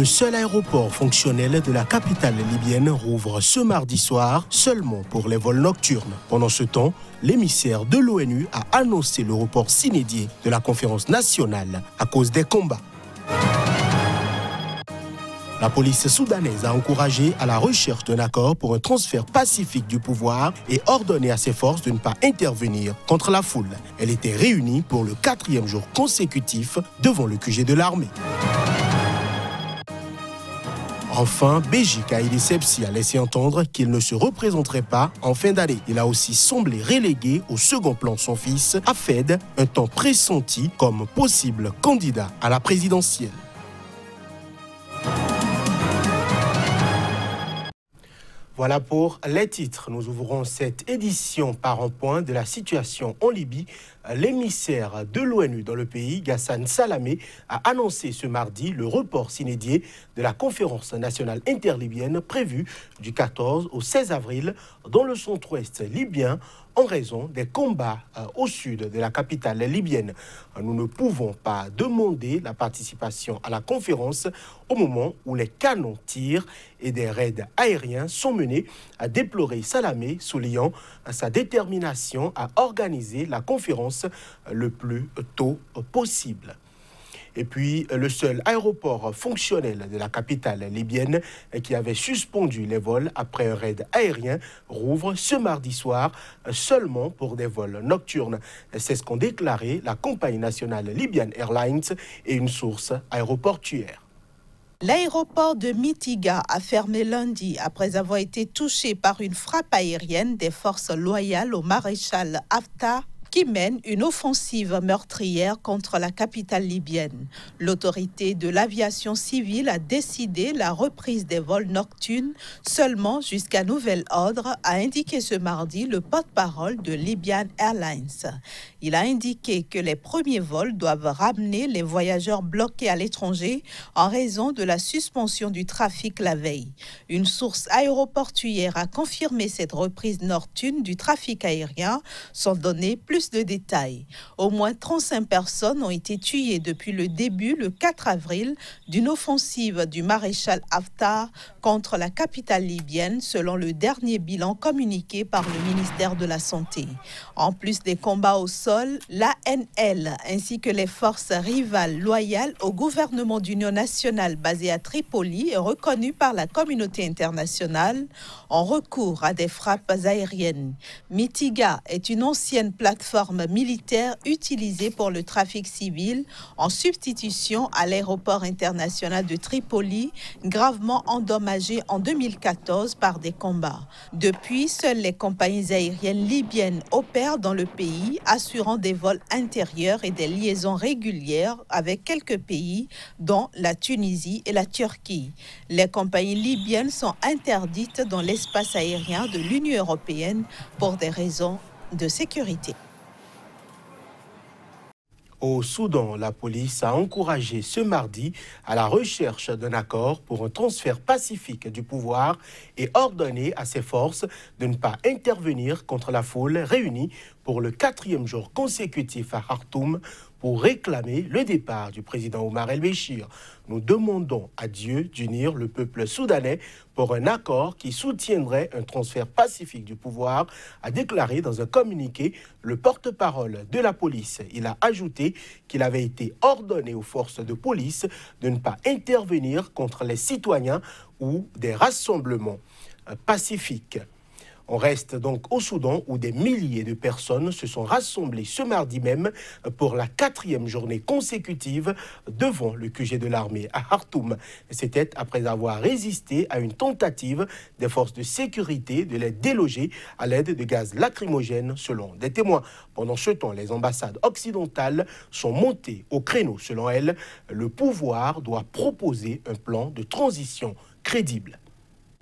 Le seul aéroport fonctionnel de la capitale libyenne rouvre ce mardi soir seulement pour les vols nocturnes. Pendant ce temps, l'émissaire de l'ONU a annoncé le report inédit de la conférence nationale à cause des combats. La police soudanaise a encouragé à la recherche d'un accord pour un transfert pacifique du pouvoir et ordonné à ses forces de ne pas intervenir contre la foule. Elle était réunie pour le 4e jour consécutif devant le QG de l'armée. Enfin, Béji Caïd Essebsi a laissé entendre qu'il ne se représenterait pas en fin d'année. Il a aussi semblé reléguer au second plan son fils, Hafed, un temps pressenti comme possible candidat à la présidentielle. Voilà pour les titres. Nous ouvrons cette édition par un point de la situation en Libye. L'émissaire de l'ONU dans le pays, Ghassan Salamé, a annoncé ce mardi le report inédit de la conférence nationale interlibyenne prévue du 14 au 16 avril dans le centre-ouest libyen en raison des combats au sud de la capitale libyenne. Nous ne pouvons pas demander la participation à la conférence au moment où les canons tirent et des raids aériens sont menés, a déploré Salamé, soulignant sa détermination à organiser la conférence le plus tôt possible. Et puis, le seul aéroport fonctionnel de la capitale libyenne qui avait suspendu les vols après un raid aérien rouvre ce mardi soir seulement pour des vols nocturnes. C'est ce qu'ont déclaré la compagnie nationale Libyan Airlines et une source aéroportuaire. L'aéroport de Mitiga a fermé lundi après avoir été touché par une frappe aérienne des forces loyales au maréchal Haftar qui mène une offensive meurtrière contre la capitale libyenne. L'autorité de l'aviation civile a décidé la reprise des vols nocturnes seulement jusqu'à nouvel ordre, a indiqué ce mardi le porte-parole de Libyan Airlines. Il a indiqué que les premiers vols doivent ramener les voyageurs bloqués à l'étranger en raison de la suspension du trafic la veille. Une source aéroportuaire a confirmé cette reprise nocturne du trafic aérien, sans donner plus de détails. Au moins 35 personnes ont été tuées depuis le début, le 4 avril, d'une offensive du maréchal Haftar contre la capitale libyenne, selon le dernier bilan communiqué par le ministère de la Santé. En plus des combats au sol, l'ANL ainsi que les forces rivales loyales au gouvernement d'union nationale basé à Tripoli et reconnues par la communauté internationale ont recours à des frappes aériennes. Mitiga est une ancienne plateforme militaire utilisée pour le trafic civil en substitution à l'aéroport international de Tripoli, gravement endommagé en 2014 par des combats. Depuis, seules les compagnies aériennes libyennes opèrent dans le pays, assurant des vols intérieurs et des liaisons régulières avec quelques pays, dont la Tunisie et la Turquie. Les compagnies libyennes sont interdites dans l'espace aérien de l'Union européenne pour des raisons de sécurité. Au Soudan, la police a encouragé ce mardi à la recherche d'un accord pour un transfert pacifique du pouvoir et ordonné à ses forces de ne pas intervenir contre la foule réunie pour le 4e jour consécutif à Khartoum pour réclamer le départ du président Omar el-Béchir. Nous demandons à Dieu d'unir le peuple soudanais pour un accord qui soutiendrait un transfert pacifique du pouvoir, a déclaré dans un communiqué le porte-parole de la police. Il a ajouté qu'il avait été ordonné aux forces de police de ne pas intervenir contre les citoyens ou des rassemblements pacifiques. On reste donc au Soudan où des milliers de personnes se sont rassemblées ce mardi même pour la 4e journée consécutive devant le QG de l'armée à Khartoum. C'était après avoir résisté à une tentative des forces de sécurité de les déloger à l'aide de gaz lacrymogène selon des témoins. Pendant ce temps, les ambassades occidentales sont montées au créneau. Selon elles, le pouvoir doit proposer un plan de transition crédible.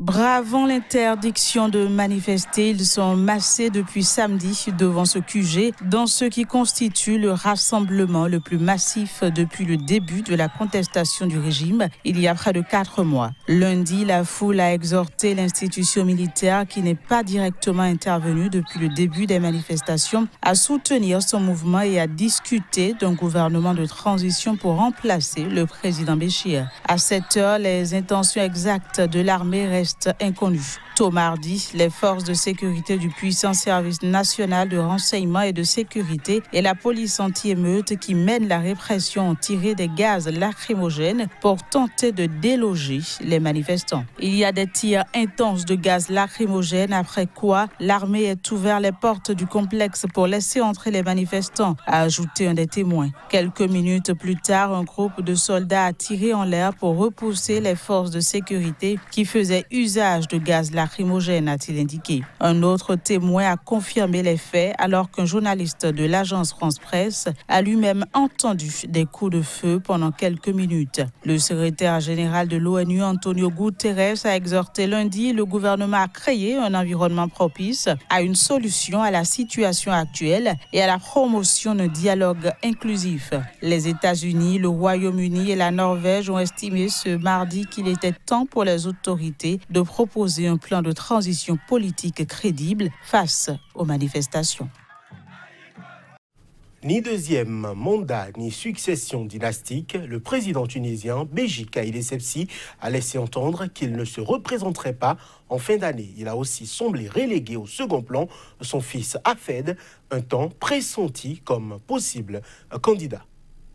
Bravant l'interdiction de manifester, ils sont massés depuis samedi devant ce QG dans ce qui constitue le rassemblement le plus massif depuis le début de la contestation du régime il y a près de 4 mois. Lundi, la foule a exhorté l'institution militaire qui n'est pas directement intervenue depuis le début des manifestations à soutenir son mouvement et à discuter d'un gouvernement de transition pour remplacer le président Béchir. À cette heure, les intentions exactes de l'armée restent inconnues. Tôt mardi, les forces de sécurité du puissant service national de renseignement et de sécurité et la police anti-émeute qui mène la répression ont tiré des gaz lacrymogènes pour tenter de déloger les manifestants. Il y a des tirs intenses de gaz lacrymogènes après quoi l'armée a ouvert les portes du complexe pour laisser entrer les manifestants, a ajouté un des témoins. Quelques minutes plus tard, un groupe de soldats a tiré en l'air pour repousser les forces de sécurité qui faisaient usage de gaz lacrymogène, a-t-il indiqué. Un autre témoin a confirmé les faits alors qu'un journaliste de l'agence France Presse a lui-même entendu des coups de feu pendant quelques minutes. Le secrétaire général de l'ONU, Antonio Guterres, a exhorté lundi le gouvernement à créer un environnement propice à une solution à la situation actuelle et à la promotion d'un dialogue inclusif. Les États-Unis, le Royaume-Uni et la Norvège ont estimé ce mardi qu'il était temps pour les autorités de proposer un plan de transition politique crédible face aux manifestations. Ni deuxième mandat, ni succession dynastique, le président tunisien Béji Caïd Essebsi a laissé entendre qu'il ne se représenterait pas en fin d'année. Il a aussi semblé reléguer au second plan son fils Hafed, un temps pressenti comme possible candidat.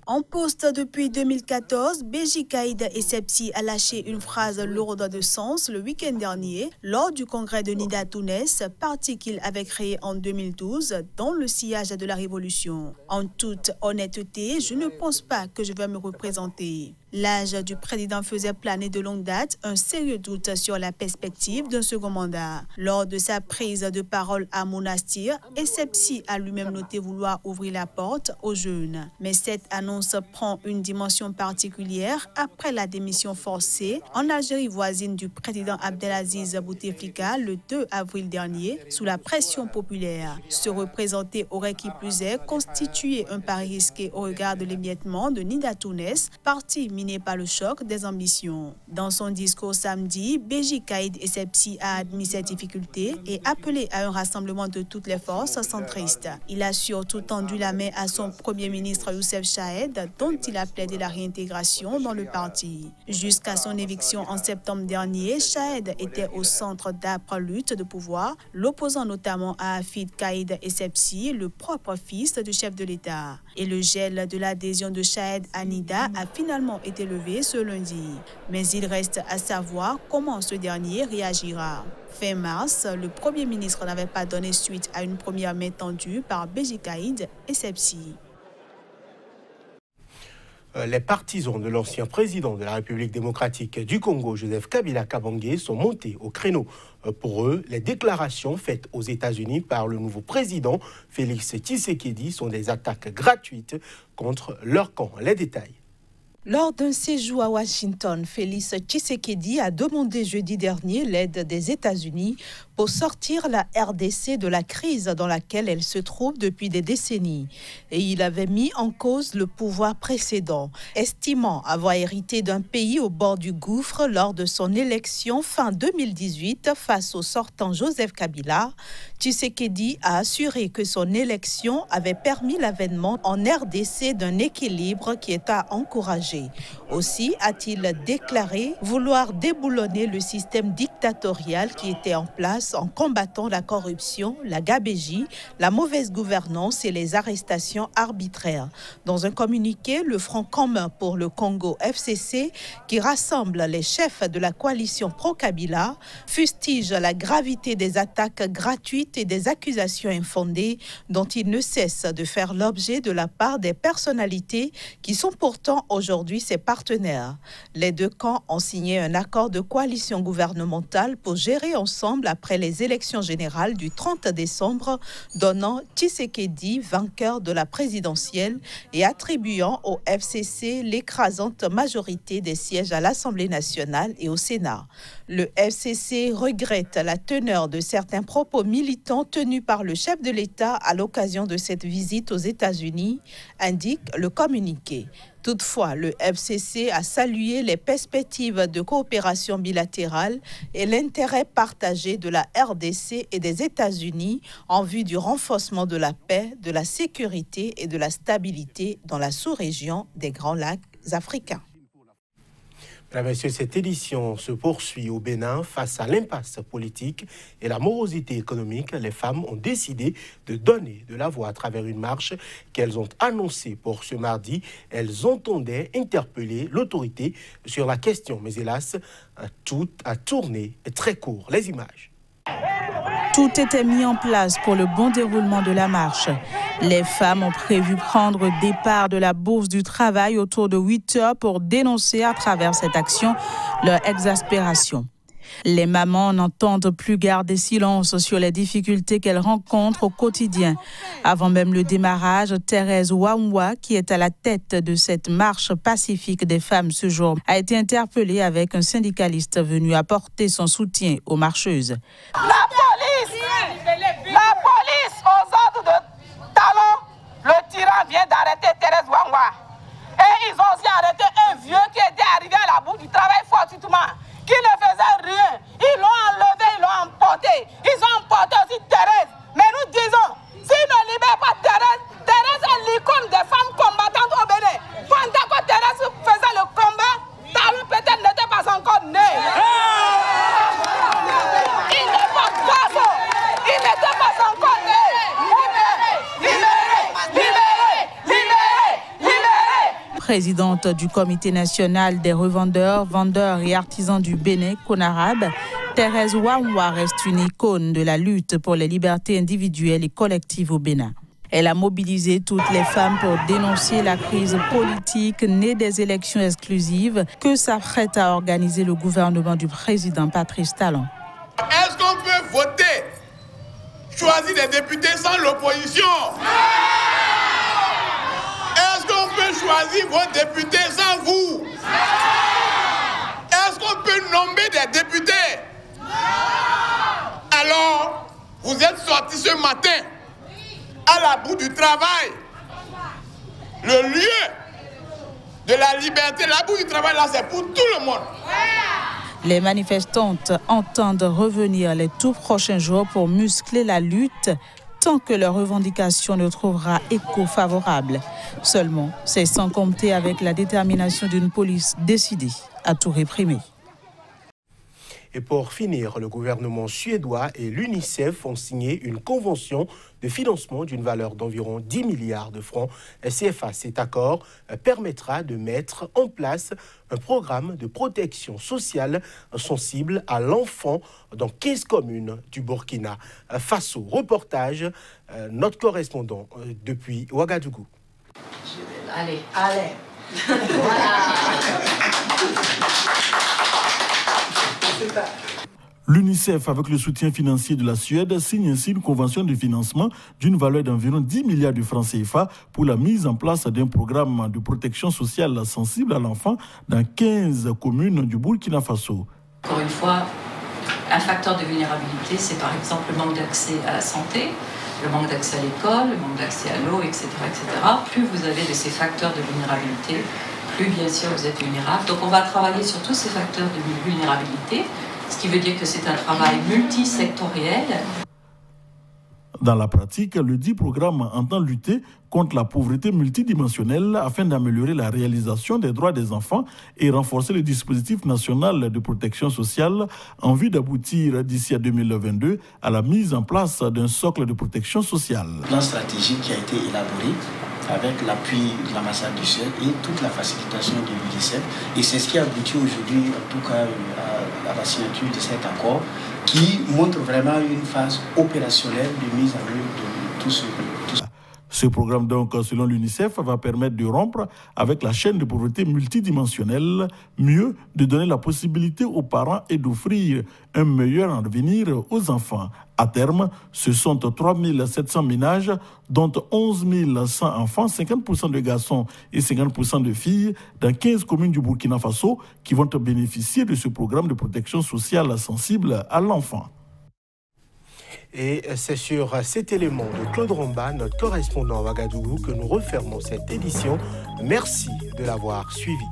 En poste depuis 2014, Béji Caïd Essebsi a lâché une phrase lourde de sens le week-end dernier lors du congrès de Nida Tounes, parti qu'il avait créé en 2012 dans le sillage de la Révolution. En toute honnêteté, je ne pense pas que je vais me représenter. L'âge du président faisait planer de longue date un sérieux doute sur la perspective d'un second mandat. Lors de sa prise de parole à Monastir, Essebsi a lui-même noté vouloir ouvrir la porte aux jeunes. Mais cette annonce prend une dimension particulière après la démission forcée en Algérie voisine du président Abdelaziz Bouteflika le 2 avril dernier sous la pression populaire. Se représenter aurait qui plus est constitué un pari risqué au regard de l'émiettement de Nida Tounes, parti miné par le choc des ambitions. Dans son discours samedi, Béji Caïd Essebsi a admis ses difficultés et appelé à un rassemblement de toutes les forces centristes. Il a surtout tendu la main à son premier ministre Youssef Chahed, dont il a plaidé la réintégration dans le parti. Jusqu'à son éviction en septembre dernier, Chahed était au centre d'âpres luttes de pouvoir, l'opposant notamment à Hafid Caïd Essebsi, le propre fils du chef de l'État. Et le gel de l'adhésion de Chahed à Nida a finalement été levé ce lundi. Mais il reste à savoir comment ce dernier réagira. Fin mars, le Premier ministre n'avait pas donné suite à une première main tendue par Béji Caïd Essebsi. Les partisans de l'ancien président de la République démocratique du Congo, Joseph Kabila Kabange, sont montés au créneau. Pour eux, les déclarations faites aux États-Unis par le nouveau président Félix Tshisekedi sont des attaques gratuites contre leur camp. Les détails. Lors d'un séjour à Washington, Félix Tshisekedi a demandé jeudi dernier l'aide des États-Unis pour sortir la RDC de la crise dans laquelle elle se trouve depuis des décennies. Et il avait mis en cause le pouvoir précédent, estimant avoir hérité d'un pays au bord du gouffre lors de son élection fin 2018 face au sortant Joseph Kabila. Tshisekedi a assuré que son élection avait permis l'avènement en RDC d'un équilibre qui est à encourager. Aussi a-t-il déclaré vouloir déboulonner le système dictatorial qui était en place en combattant la corruption, la gabegie, la mauvaise gouvernance et les arrestations arbitraires. Dans un communiqué, le Front commun pour le Congo FCC, qui rassemble les chefs de la coalition pro-Kabila, fustige la gravité des attaques gratuites et des accusations infondées dont il ne cesse de faire l'objet de la part des personnalités qui sont pourtant aujourd'hui aujourd'hui ses partenaires. Les deux camps ont signé un accord de coalition gouvernementale pour gérer ensemble après les élections générales du 30 décembre, donnant Tshisekedi vainqueur de la présidentielle et attribuant au FCC l'écrasante majorité des sièges à l'Assemblée nationale et au Sénat. Le FCC regrette la teneur de certains propos militants tenus par le chef de l'État à l'occasion de cette visite aux États-Unis, indique le communiqué. Toutefois, le FCC a salué les perspectives de coopération bilatérale et l'intérêt partagé de la RDC et des États-Unis en vue du renforcement de la paix, de la sécurité et de la stabilité dans la sous-région des Grands Lacs africains. Mesdames et messieurs, cette édition se poursuit au Bénin face à l'impasse politique et la morosité économique. Les femmes ont décidé de donner de la voix à travers une marche qu'elles ont annoncée pour ce mardi. Elles entendaient interpeller l'autorité sur la question, mais hélas, tout a tourné très court. Les images. Tout était mis en place pour le bon déroulement de la marche. Les femmes ont prévu prendre départ de la Bourse du Travail autour de 8 heures pour dénoncer à travers cette action leur exaspération. Les mamans n'entendent plus garder silence sur les difficultés qu'elles rencontrent au quotidien. Avant même le démarrage, Thérèse Wamwa, qui est à la tête de cette marche pacifique des femmes ce jour, a été interpellée avec un syndicaliste venu apporter son soutien aux marcheuses. La police aux ordres de Talon, le tyran vient d'arrêter Thérèse Wamwa. Et ils ont aussi arrêté un vieux qui était arrivé à la bourse du travail fortuitement, qui ne faisait rien. Ils l'ont enlevé, ils l'ont emporté. Ils ont emporté aussi Thérèse. Mais nous disons, s'ils ne libèrent pas Thérèse, Thérèse est l'icône des femmes combattantes au Bénin. Pendant que Thérèse faisait le combat, Talon peut-être n'était pas encore né. Il n'est pas poisson. Il n'était pas encore né. Présidente du Comité national des revendeurs, vendeurs et artisans du Bénin, CONARAB, Thérèse Wamwa reste une icône de la lutte pour les libertés individuelles et collectives au Bénin. Elle a mobilisé toutes les femmes pour dénoncer la crise politique née des élections exclusives que s'apprête à organiser le gouvernement du président Patrice Talon. Est-ce qu'on peut voter, choisir des députés sans l'opposition? Est-ce qu'on peut choisir vos députés sans vous? Est-ce qu'on peut nommer des députés? Alors, vous êtes sortis ce matin à la bourse du travail, le lieu de la liberté. La bourse du travail, là, c'est pour tout le monde. Les manifestantes entendent revenir les tout prochains jours pour muscler la lutte tant que leur revendication ne trouvera écho favorable. Seulement, c'est sans compter avec la détermination d'une police décidée à tout réprimer. Et pour finir, le gouvernement suédois et l'UNICEF ont signé une convention de financement d'une valeur d'environ 10 milliards de francs CFA. Cet accord permettra de mettre en place un programme de protection sociale sensible à l'enfant dans 15 communes du Burkina Faso. Reportage, notre correspondant depuis Ouagadougou. Allez. Voilà. L'UNICEF, avec le soutien financier de la Suède, signe ainsi une convention de financement d'une valeur d'environ 10 milliards de francs CFA pour la mise en place d'un programme de protection sociale sensible à l'enfant dans 15 communes du Burkina Faso. Encore une fois, un facteur de vulnérabilité, c'est par exemple le manque d'accès à la santé, le manque d'accès à l'école, le manque d'accès à l'eau, etc., etc. Plus vous avez de ces facteurs de vulnérabilité, plus bien sûr vous êtes vulnérable. Donc on va travailler sur tous ces facteurs de vulnérabilité, ce qui veut dire que c'est un travail multisectoriel. Dans la pratique, le dit programme entend lutter contre la pauvreté multidimensionnelle afin d'améliorer la réalisation des droits des enfants et renforcer le dispositif national de protection sociale en vue d'aboutir d'ici à 2022 à la mise en place d'un socle de protection sociale. Un plan stratégique qui a été élaboré avec l'appui de l'ambassade du Suède et toute la facilitation de l'UNICEF. Et c'est ce qui aboutit aujourd'hui, en tout cas, à la signature de cet accord qui montre vraiment une phase opérationnelle de mise en œuvre de tout ce. Ce programme, donc, selon l'UNICEF, va permettre de rompre avec la chaîne de pauvreté multidimensionnelle, mieux de donner la possibilité aux parents et d'offrir un meilleur avenir aux enfants. À terme, ce sont 3 700 ménages, dont 11 100 enfants, 50% de garçons et 50% de filles, dans 15 communes du Burkina Faso, qui vont bénéficier de ce programme de protection sociale sensible à l'enfant. Et c'est sur cet élément de Claude Romba, notre correspondant à Ouagadougou, que nous refermons cette édition. Merci de l'avoir suivi.